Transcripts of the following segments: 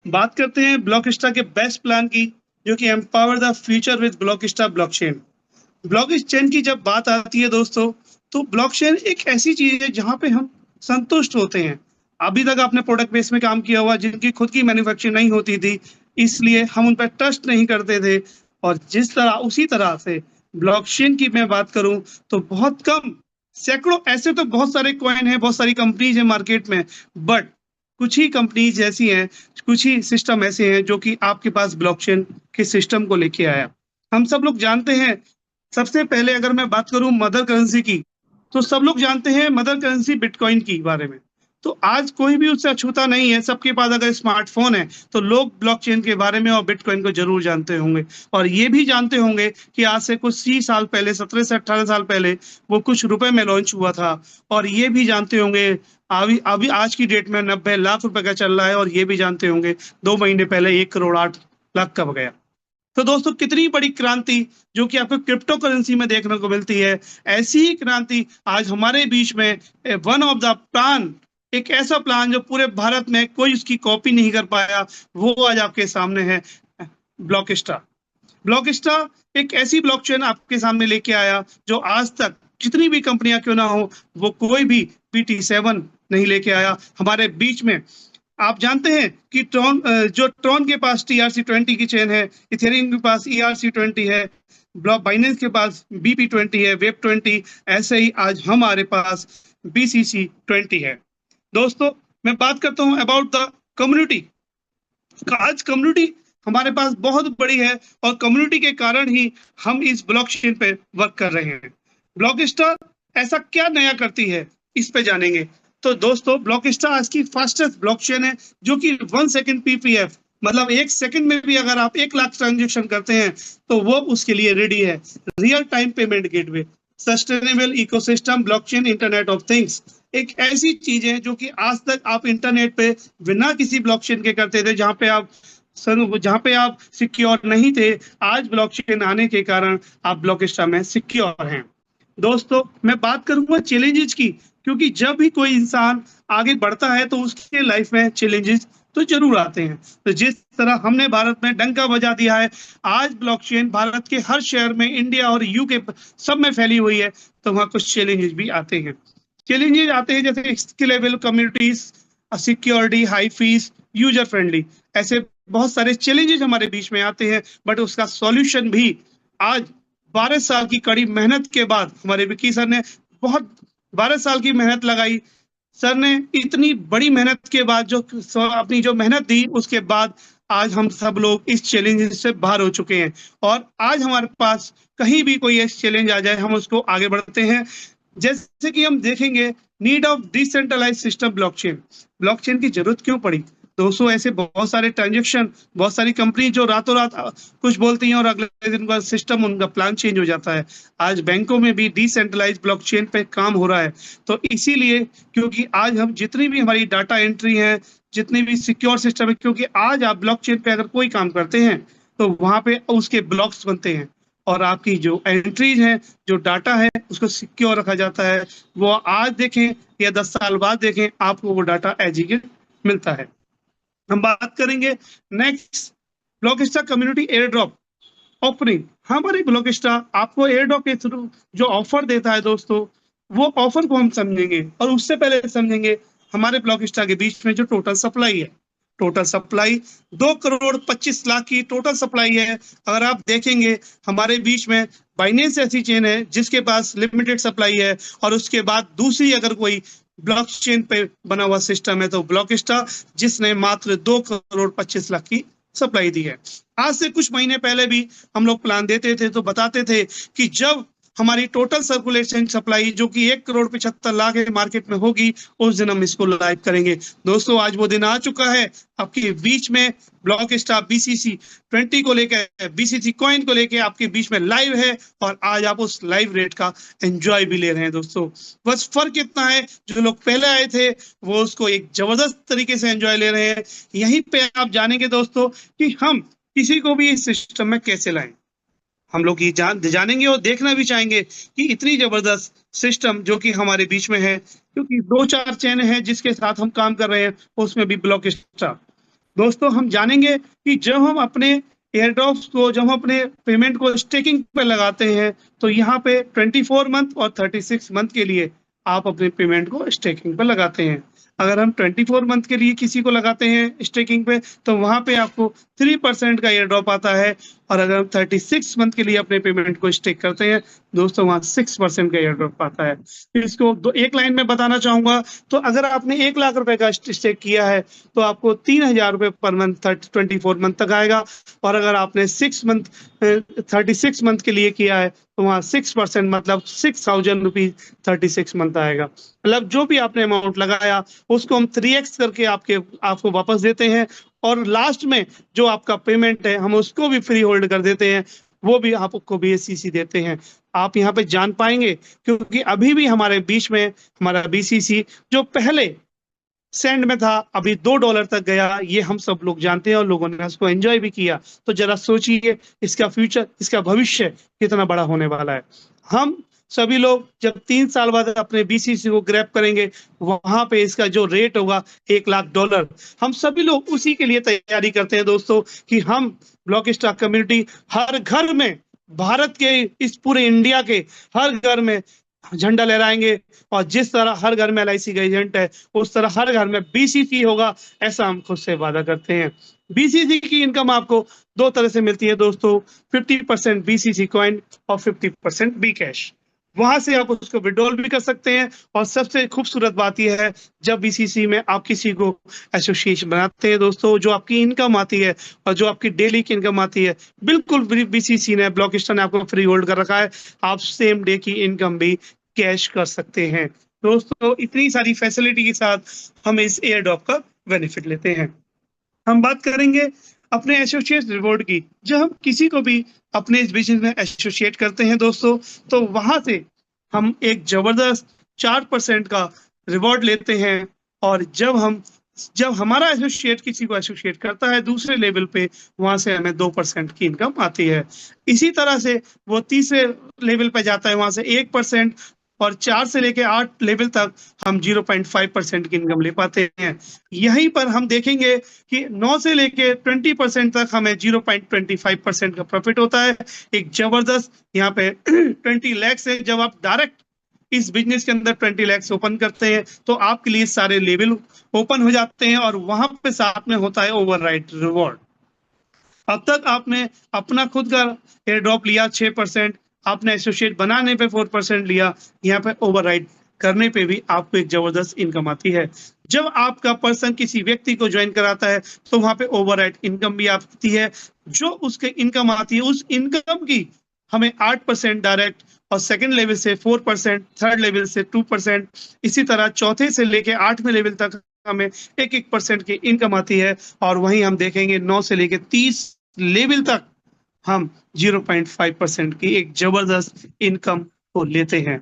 बात करते हैं ब्लॉकस्टा के बेस्ट प्लान की, जो कि empower the future with Blocksta blockchain. Blockchain की जब बात आती है दोस्तों, तो ब्लॉकचेन एक ऐसी चीज है जहां पे हम संतुष्ट होते हैं। अभी तक आपने प्रोडक्ट बेस में काम किया हुआ जिनकी खुद की मैन्युफैक्चरिंग नहीं होती थी, इसलिए हम उन पर ट्रस्ट नहीं करते थे। और जिस तरह उसी तरह से ब्लॉकचेन की मैं बात करूं, तो बहुत कम, सैकड़ों, ऐसे तो बहुत सारे कॉइन है, बहुत सारी कंपनीज है मार्केट में, बट कुछ ही कंपनीज ऐसी हैं, कुछ ही सिस्टम ऐसे हैं जो कि आपके पास ब्लॉकचेन के सिस्टम को लेके आया। हम सब लोग जानते हैं, सबसे पहले अगर मैं बात करूं मदर करेंसी की, तो सब लोग जानते हैं मदर करेंसी बिटकॉइन की बारे में। तो आज कोई भी उससे अछूता नहीं है, सबके पास अगर स्मार्टफोन है तो लोग ब्लॉकचेन के बारे में और बिटकॉइन को जरूर जानते होंगे। और ये भी जानते होंगे कि आज से कुछ 30 साल पहले, 17 से 18 साल पहले वो कुछ रुपए में लॉन्च हुआ था। और ये भी जानते होंगे अभी अभी आज की डेट में 90 लाख रुपए का चल रहा है। और ये भी जानते होंगे 2 महीने पहले 1 करोड़ 8 लाख का गया। तो दोस्तों कितनी बड़ी क्रांति जो कि आपको क्रिप्टो करेंसी में देखने को मिलती है। ऐसी ही क्रांति आज हमारे बीच में, वन ऑफ द प्लान, एक ऐसा प्लान जो पूरे भारत में कोई उसकी कॉपी नहीं कर पाया, वो आज आपके सामने है, ब्लॉकस्टा। ब्लॉकस्टा एक ऐसी ब्लॉकचेन आपके सामने लेके आया जो आज तक जितनी भी कंपनियां क्यों ना हो, वो कोई भी PT7 नहीं लेके आया हमारे बीच में। आप जानते हैं कि ट्रॉन के पास TRC20 की चेन है, इथेरियम के पास ERC20 है, ब्लॉक बाइनेंस के पास BP20 है, वेब20, ऐसे ही आज हमारे पास BCC20 है। दोस्तों मैं बात करता हूं अबाउट द कम्युनिटी। आज कम्युनिटी हमारे पास बहुत बड़ी है, और कम्युनिटी के कारण ही हम इस ब्लॉकचेन पे वर्क कर रहे हैं। ब्लॉकस्टा ऐसा क्या नया करती है, इस पे जानेंगे। तो दोस्तों ब्लॉकस्टा आज की फास्टेस्ट ब्लॉकचेन है, जो कि 1 सेकंड PPF, मतलब 1 सेकंड में भी अगर आप 1 लाख ट्रांजेक्शन करते हैं तो वो उसके लिए रेडी है। Real time payment gateway, sustainable ecosystem blockchain, internet of things, एक ऐसी चीज है जो कि आज तक आप इंटरनेट पे बिना किसी ब्लॉकचेन के करते थे, जहां पे आप सिक्योर नहीं थे। आज ब्लॉकचेन आने के कारण आप ब्लॉकस्टा में सिक्योर हैं। दोस्तों मैं बात करूंगा चैलेंजेस की, क्योंकि जब भी कोई इंसान आगे बढ़ता है तो उसके लाइफ में चैलेंजेस तो जरूर आते हैं। तो जिस तरह हमने भारत में डंका बजा दिया है, आज ब्लॉकचेन भारत के हर शहर में, इंडिया और UK सब में फैली हुई है, तो वहाँ कुछ चैलेंजेस भी आते हैं। चैलेंजेस आते हैं जैसे scalable communities, security, high fees, user friendly, ऐसे बहुत सारे चैलेंजेस हमारे बीच में आते हैं। बट उसका सॉल्यूशन भी आज 12 साल की कड़ी मेहनत के बाद हमारे विकी सर ने, बहुत 12 साल की मेहनत लगाई सर ने, इतनी बड़ी मेहनत के बाद जो अपनी जो मेहनत दी, उसके बाद आज हम सब लोग इस चैलेंज से बाहर हो चुके हैं। और आज हमारे पास कहीं भी कोई ऐसा चैलेंज आ जाए, हम उसको आगे बढ़ते हैं। जैसे कि हम देखेंगे, need of decentralise system blockchain. Blockchain की जरूरत क्यों पड़ी दोस्तों? ऐसे बहुत सारे ट्रांजेक्शन, बहुत सारी कंपनी जो रातों रात कुछ बोलती हैं और अगले दिन का सिस्टम, उनका प्लान चेंज हो जाता है। आज बैंकों में भी डिसेंट्रलाइज ब्लॉकचेन पे काम हो रहा है। तो इसीलिए, क्योंकि आज हम जितनी भी हमारी डाटा एंट्री है, जितनी भी सिक्योर सिस्टम है, क्योंकि आज आप ब्लॉकचेन पे अगर कोई काम करते हैं तो वहां पे उसके ब्लॉक्स बनते हैं, और आपकी जो एंट्रीज है, जो डाटा है, उसको सिक्योर रखा जाता है। वो आज देखें या 10 साल बाद देखें, आपको वो डाटा एज इट मिलता है। हम बात करेंगे next, Blocksta community air drop offering. हमारे ब्लॉकस्टा आपको एयर ड्रॉप के थ्रू जो ऑफर देता है दोस्तों, वो ऑफर को हम समझेंगे। और उससे पहले समझेंगे हमारे ब्लॉकस्टा के बीच में जो टोटल सप्लाई है। टोटल सप्लाई 2 करोड़ 25 लाख की टोटल सप्लाई है। अगर आप देखेंगे हमारे बीच में बाइनेंस ऐसी चेन है जिसके पास लिमिटेड सप्लाई है, और उसके बाद दूसरी अगर कोई ब्लॉकचेन पे बना हुआ सिस्टम है तो ब्लॉकस्टा, जिसने मात्र 2 करोड़ 25 लाख की सप्लाई दी है। आज से कुछ महीने पहले भी हम लोग प्लान देते थे तो बताते थे कि जब हमारी टोटल सर्कुलेशन सप्लाई जो कि 1 करोड़ 75 लाख मार्केट में होगी, उस दिन हम इसको लाइव करेंगे। दोस्तों आज वो दिन आ चुका है। आपके बीच में ब्लॉकस्टा BCC20 को लेकर, BCC कॉइन को लेकर आपके बीच में लाइव है, और आज आप उस लाइव रेट का एंजॉय भी ले रहे हैं। दोस्तों बस फर्क इतना है, जो लोग पहले आए थे वो उसको एक जबरदस्त तरीके से एंजॉय ले रहे हैं। यहीं पे आप जानेंगे दोस्तों कि हम किसी को भी इस सिस्टम में कैसे लाएं। हम लोग ये जानेंगे और देखना भी चाहेंगे कि इतनी जबरदस्त सिस्टम जो कि हमारे बीच में है, क्योंकि 2-4 चैन है जिसके साथ हम काम कर रहे हैं, उसमें भी दोस्तों हम जानेंगे कि जब हम अपने एयरड्रॉप्स को, जब हम अपने पेमेंट को स्टेकिंग पे लगाते हैं, तो यहाँ पे 24 मंथ और 36 मंथ के लिए आप अपने पेमेंट को स्टेकिंग पे लगाते हैं। अगर हम 24 मंथ के लिए किसी को लगाते हैं स्टेकिंग पे, तो वहाँ पे आपको 3% का एयर ड्रॉप आता है, और अगर हम 36 मंथ के लिए अपने पेमेंट को स्टेक करते हैं दोस्तों, वहाँ 6% का एयर ड्रॉप आता है। फिर इसको एक लाइन में बताना चाहूंगा, तो अगर आपने 1 लाख रुपए का स्टेक किया है तो आपको 3,000 रुपए पर मंथ 24 मंथ तक आएगा, और अगर आपने 36 मंथ के लिए किया है तो वहाँ 6% मतलब 6,000 रुपीज 36 मंथ आएगा। मतलब जो भी आपने अमाउंट लगाया उसको हम 3x करके आपको वापस देते हैं, और लास्ट में जो आपका पेमेंट है हम उसको भी फ्री होल्ड कर देते हैं, वो भी आपको बीएससीसी देते हैं। आप यहाँ पे जान पाएंगे, क्योंकि अभी भी हमारे बीच में हमारा बीसीसी जो पहले सेंड में था अभी $2 तक गया, ये हम सब लोग जानते हैं और लोगों ने उसको एंजॉय भी किया। तो जरा सोचिए इसका फ्यूचर, इसका भविष्य कितना बड़ा होने वाला है। हम सभी लोग जब 3 साल बाद अपने बीसीसी को ग्रैब करेंगे, वहां पे इसका जो रेट होगा $1,00,000, हम सभी लोग उसी के लिए तैयारी करते हैं दोस्तों, कि हम ब्लॉक स्टॉक कम्युनिटी हर घर में, भारत के, इस पूरे इंडिया के हर घर में झंडा लहराएंगे, और जिस तरह हर घर में एलआईसी का एजेंट है उस तरह हर घर में बीसीसी होगा, ऐसा हम खुद से वादा करते हैं। बीसीसी की इनकम आपको दो तरह से मिलती है दोस्तों, 50% बीसीसी कॉइन और 50% बी कैश। वहां से आप उसको विड्रॉल भी कर सकते हैं, और सबसे खूबसूरत बात यह है जब बीसीसी में आप किसी को एसोसिएशन बनाते हैं दोस्तों, जो आपकी इनकम आती है और जो आपकी डेली की इनकम आती है, बिल्कुल बीसीसी ने, ब्लॉक स्टार ने आपको फ्री होल्ड कर रखा है। आप सेम डे की इनकम भी कैश कर सकते हैं दोस्तों। इतनी सारी फैसिलिटी के साथ हम इस एयर ड्रॉप का बेनिफिट लेते हैं। हम बात करेंगे अपने एसोसिएट रिवॉर्ड की। जब हम किसी को भी अपने इस बिजनेस में एसोसिएट करते हैं दोस्तों, तो वहां से हम एक जबरदस्त 4% का रिवॉर्ड लेते हैं, और जब हमारा एसोसिएट किसी को एसोसिएट करता है दूसरे लेवल पे, वहां से हमें 2% की इनकम आती है। इसी तरह से वो तीसरे लेवल पे जाता है, वहां से 1%, और 4 से लेके 8 लेवल तक हम 0.5% की इनकम ले पाते हैं। यहीं पर हम देखेंगे कि 9 से लेके 20% तक हमें 0.25% का प्रॉफिट होता है। एक जबरदस्त यहाँ पे 20 लाख से जब आप डायरेक्ट इस बिजनेस के अंदर 20 लाख ओपन करते हैं, तो आपके लिए सारे लेवल ओपन हो जाते हैं, और वहां पे साथ में होता है ओवरराइड रिवॉर्ड। अब तक आपने अपना खुद का एयर ड्रॉप लिया 6%, आपने एसोसिएट बनाने पे 4% लिया, यहाँ पे ओवरराइड करने पे भी आपको एक जबरदस्त इनकम आती है। जब आपका पर्सन किसी व्यक्ति को ज्वाइन कराता है तो वहां पे ओवरराइड इनकम भी आती है। जो उसके इनकम आती है उस इनकम की हमें 8% डायरेक्ट, और सेकंड लेवल से 4%, थर्ड लेवल से 2%, इसी तरह चौथे से लेके 8वें लेवल तक हमें 1% की इनकम आती है। और वहीं हम देखेंगे 9 से लेके 30 लेवल तक हम 0.5% की एक जबरदस्त इनकम को लेते हैं।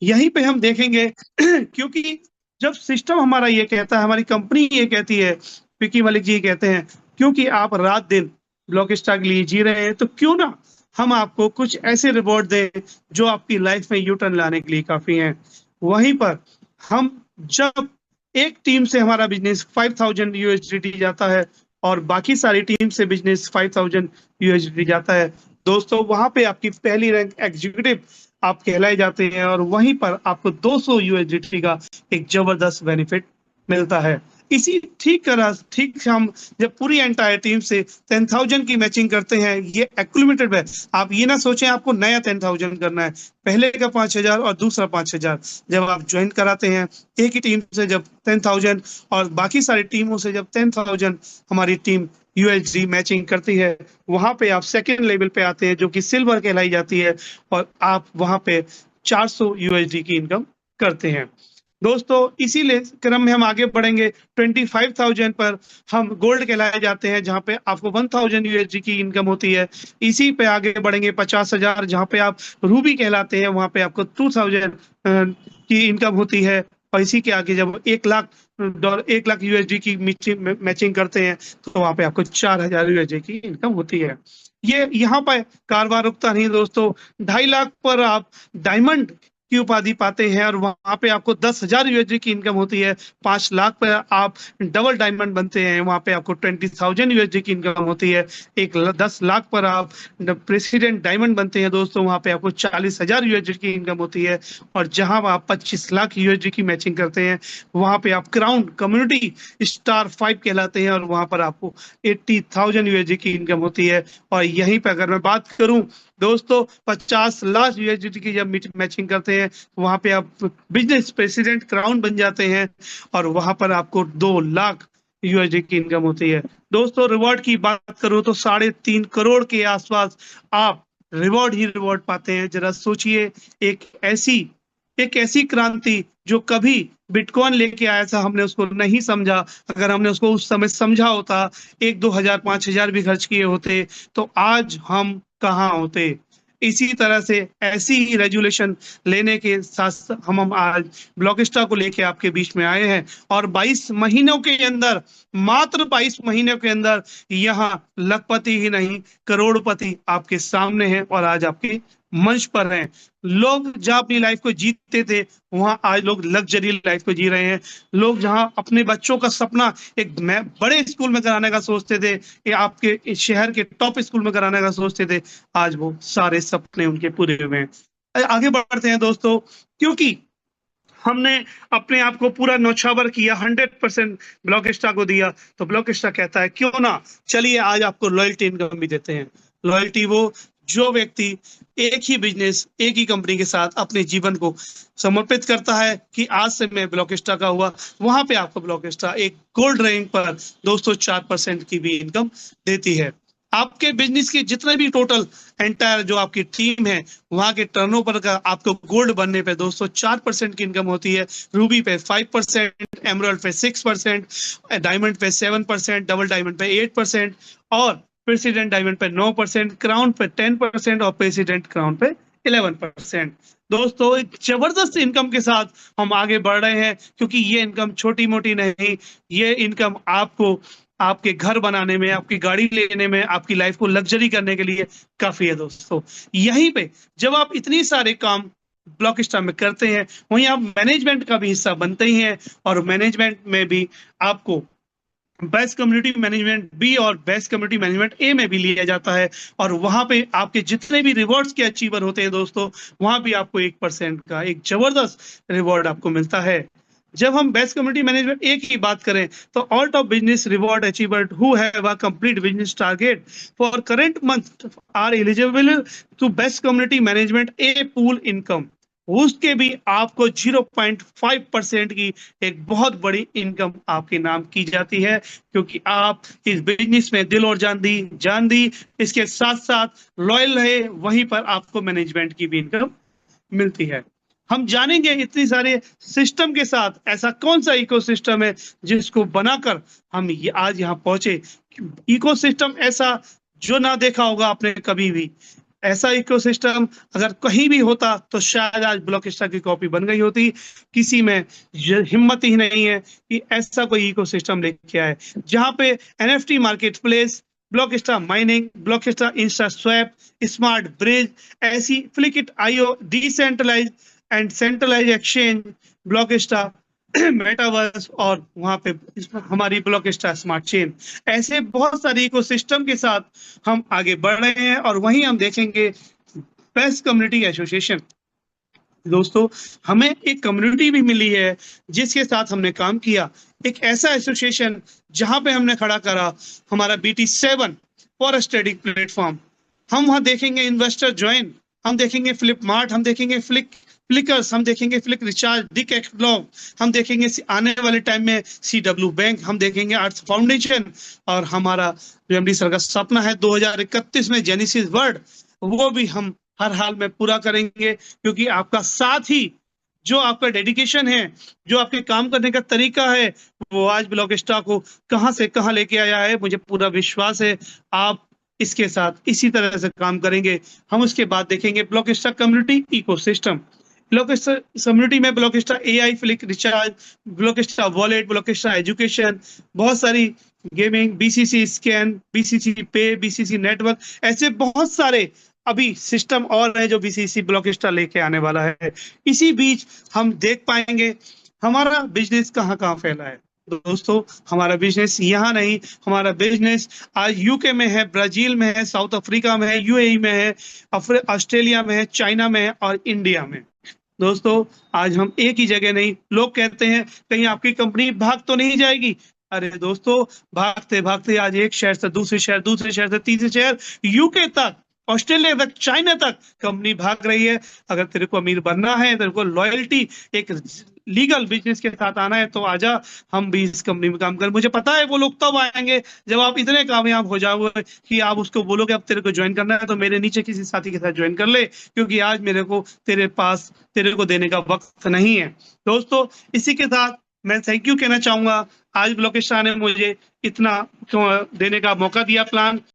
यहीं पे हम देखेंगे क्योंकि जब सिस्टम हमारा ये कहता है, हमारी कंपनी ये कहती है, विकी मलिक जी कहते हैं, क्योंकि आप रात दिन ब्लॉक स्टॉक के लिए जी रहे हैं, तो क्यों ना हम आपको कुछ ऐसे रिवॉर्ड दें जो आपकी लाइफ में यू टर्न लाने के लिए काफी हैं। वहीं पर हम जब एक टीम से हमारा बिजनेस 5,000 यूएसडीटी जाता है, और बाकी सारी टीम से बिजनेस 5,000 यूएसडीटी जाता है दोस्तों, वहां पे आपकी पहली रैंक एग्जीक्यूटिव आप कहलाए जाते हैं, और वहीं पर आपको 200 यूएसडीटी का एक जबरदस्त बेनिफिट मिलता है। इसी ठीक हम जब पूरी एंटायर टीम से 10,000 की मैचिंग करते हैं, ये एक्यूमुलेटेड है। आप ये ना सोचें आपको नया 10,000 करना है, पहले का 5,000 और दूसरा 5,000 जब आप ज्वाइन कराते हैं एक ही टीम से, जब 10,000 और बाकी सारी टीमों से जब 10,000 हमारी टीम यूएसडी मैचिंग करती है, वहां पे आप सेकेंड लेवल पे आते हैं जो कि सिल्वर कहलाई जाती है, और आप वहां पे 400 यूएसडी की इनकम करते हैं दोस्तों। इसीलिए क्रम में हम आगे बढ़ेंगे। 25,000 पर हम गोल्ड कहलाए जाते हैं, जहां पे आपको 1,000 यूएसडी की इनकम होती है। इसी पे आगे बढ़ेंगे 50,000, जहां पे आप रूबी कहलाते हैं, वहां पे आपको 2,000 की इनकम होती है। और इसी के आगे जब $1,00,000 यूएसडी की मैचिंग करते हैं, तो वहां पे आपको 4,000 यूएसडी की इनकम होती है। ये यहाँ पर कारोबार रुकता नहीं दोस्तों, 2.5 लाख पर आप डायमंड की उपाधि पाते हैं और वहां पे आपको 10,000 यूएसडी की इनकम होती है। 5 लाख पर आप डबल डायमंड बनते हैं, वहां पे आपको 20,000 यूएसडी की इनकम होती है। 10 लाख पर आप प्रेसिडेंट डायमंड बनते हैं दोस्तों, वहां पे आपको 40,000 यूएसडी की इनकम होती है। और जहां आप 25 लाख यूएसडी की मैचिंग करते हैं, वहां पे आप क्राउन कम्युनिटी स्टार 5 कहलाते हैं और वहां पर आपको 80,000 यूएसडी की इनकम होती है। और यहीं पर अगर मैं बात करूं दोस्तों, 50 लाख यूएसडी की जब मैचिंग करते हैं, वहां पे आप बिजनेस प्रेसिडेंट क्राउन बन जाते हैं और वहां पर आपको 2 लाख यूएसडी की इनकम होती है। दोस्तों रिवॉर्ड की बात करूं तो 3.5 करोड़ के आसपास आप रिवॉर्ड ही रिवॉर्ड पाते हैं। जरा सोचिए, एक ऐसी क्रांति जो कभी बिटकॉइन लेके आया था, हमने उसको नहीं समझा। अगर हमने उसको उस समय समझा होता, 1-2 हजार 5,000 भी खर्च किए होते, तो आज हम कहाँ होते। इसी तरह से ऐसी ही रेजुलेशन लेने के साथ हम आज ब्लॉकस्टा को लेके आपके बीच में आए हैं। और 22 महीनों के अंदर, मात्र 22 महीनों के अंदर यहाँ लखपति ही नहीं करोड़पति आपके सामने हैं और आज आपके मंच पर हैं। लोग जहाँ अपनी लाइफ को जीते थे, वहां आज लोग लग्जरी लाइफ को जी रहे हैं। लोग जहां अपने बच्चों का सपना एक बड़े स्कूल में कराने का सोचते थे, या आपके शहर के टॉप स्कूल में कराने का सोचते थे, आज वो सारे सपने उनके पूरे हुए हैं। आगे बढ़ते हैं दोस्तों, क्योंकि हमने अपने आप को पूरा नौछावर किया, 100% ब्लॉकस्टा को दिया, तो ब्लॉकस्टा कहता है क्यों ना, चलिए आज आपको लॉयल्टी इनकम भी देते हैं। लॉयल्टी वो जो व्यक्ति एक ही बिजनेस, एक ही कंपनी के साथ अपने जीवन को समर्पित करता है कि आज से मैं ब्लॉकस्टा का हुआ, वहां पे आपको ब्लॉकस्टा एक गोल्ड रैंक पर दोस्तों 4% की भी इनकम देती है। आपके बिजनेस के जितने भी टोटल एंटायर जो आपकी टीम है, वहां के टर्नओवर का आपको गोल्ड बनने पे दोस्तों 4% की इनकम होती है। रूबी पे 5%, एमराल्ड पे 6%, डायमंड पे 7%, डबल डायमंड पे 8% और प्रेसिडेंट डायमंड पे 9%, क्राउन पे 10% और प्रेसिडेंट क्राउन पे 11%। दोस्तों एक जबरदस्त इनकम के साथ हम आगे बढ़ रहे हैं, क्योंकि ये इनकम छोटी मोटी नहीं, ये इनकम आपको आपके घर बनाने में, आपकी गाड़ी लेने में, आपकी लाइफ को लग्जरी करने के लिए काफी है दोस्तों। यहीं पे जब आप इतनी सारे काम ब्लॉकस्टा में करते हैं, वहीं आप मैनेजमेंट का भी हिस्सा बनते ही हैं और मैनेजमेंट में भी आपको बेस्ट कम्युनिटी मैनेजमेंट बी और बेस्ट कम्युनिटी मैनेजमेंट ए में भी लिया जाता है। और वहां पे आपके जितने भी रिवॉर्ड्स के अचीवर होते हैं दोस्तों, वहां भी आपको 1% का एक जबरदस्त रिवॉर्ड आपको मिलता है। जब हम बेस्ट कम्युनिटी मैनेजमेंट ए की बात करें, तो all top business reward achiever who have a complete business target for current month are eligible to best community management a pool income, उसके भी आपको 0.5% की एक बहुत बड़ी इनकम आपके नाम की जाती है, क्योंकि आप इस बिजनेस में दिल और जान दी, इसके साथ साथ लॉयल रहे, वहीं पर आपको मैनेजमेंट की भी इनकम मिलती है। हम जानेंगे इतनी सारे सिस्टम के साथ ऐसा कौन सा इकोसिस्टम है जिसको बनाकर हम आज यहाँ पहुंचे। इकोसिस्टम ऐसा जो ना देखा होगा आपने कभी भी, ऐसा इकोसिस्टम अगर कहीं भी होता तो शायद आज ब्लॉकस्टा की कॉपी बन गई होती। किसी में हिम्मत ही नहीं है कि ऐसा कोई इकोसिस्टम लेके आए, जहां पे NFT market place, Blocksta mining, Blocksta insta swap, smart bridge, ऐसी Flickit IO, decentralize and centralize exchange, Blocksta metaverse और वहां पे हमारी ब्लॉकस्टा स्मार्ट चेन, ऐसे बहुत सारे इकोसिस्टम के साथ हम आगे बढ़ रहे हैं। और वहीं हम देखेंगे बेस्ट कम्युनिटी एसोसिएशन। दोस्तों हमें एक कम्युनिटी भी मिली है जिसके साथ हमने काम किया, एक ऐसा एसोसिएशन जहां पे हमने खड़ा करा हमारा BT7 फॉरेस्ट ट्रेडिंग प्लेटफॉर्म। हम वहां देखेंगे इन्वेस्टर ज्वाइन, हम देखेंगे फ्लिप मार्ट, हम देखेंगे फ्लिकर्स, हम देखेंगे फ्लिक रिचार्ज, डिक एक्सब्लॉग, हम देखेंगे आने वाले टाइम में CW बैंक, हम देखेंगे अर्थ फाउंडेशन, और हमारा जो MD सर का सपना है 2031 में जेनेसिस वर्ल्ड, वो भी हम हर हाल में पूरा करेंगे। क्योंकि आपका साथ ही जो आपका डेडिकेशन है, जो आपके काम करने का तरीका है, वो आज ब्लॉकस्टा को कहां से कहां लेके आया है। मुझे पूरा विश्वास है आप इसके साथ इसी तरह से काम करेंगे। हम उसके बाद देखेंगे Blocksta community ecosystem. Blocksta community में Blocksta AI, flick recharge, Blocksta wallet, Blocksta education, बहुत सारी gaming, BCC scan, BCC pay, BCC network, ऐसे बहुत सारे अभी सिस्टम और है जो बीसीसी ब्लॉकिस्टा लेके आने वाला है। इसी बीच हम देख पाएंगे हमारा बिजनेस कहाँ कहाँ फैला है। दोस्तों, हमारा बिजनेस यहाँ नहीं, हमारा बिजनेस आज यूके में है, ब्राजील में है, साउथ अफ्रीका में है, यूएई में है, ऑस्ट्रेलिया में है, चाइना में है और इंडिया में। दोस्तों, आज हम एक ही जगह नहीं, लोग कहते हैं कहीं आपकी कंपनी भाग तो नहीं जाएगी। अरे दोस्तों, भागते भागते आज एक शहर से दूसरे शहर, दूसरे शहर से तीसरे शहर, यूके तक, ऑस्ट्रेलिया तक, चाइना तक कंपनी भाग रही है। अगर तेरे को अमीर बनना है, तेरे को लॉयल्टी एक लीगल बिजनेस के साथ आना है, तो आजा, हम भी इस कंपनी में काम करें। मुझे पता है वो लोग तब आएंगे जब आप इतने कामयाब हो जाओगे कि आप उसको बोलोगे अब तेरे को ज्वाइन करना है तो मेरे नीचे किसी साथी के साथ ज्वाइन कर ले, क्योंकि आज मेरे को तेरे पास तेरे को देने का वक्त नहीं है। दोस्तों, इसी के साथ मैं थैंक यू कहना चाहूंगा। आज ब्लॉकेस्टा ने मुझे इतना देने का मौका दिया प्लान।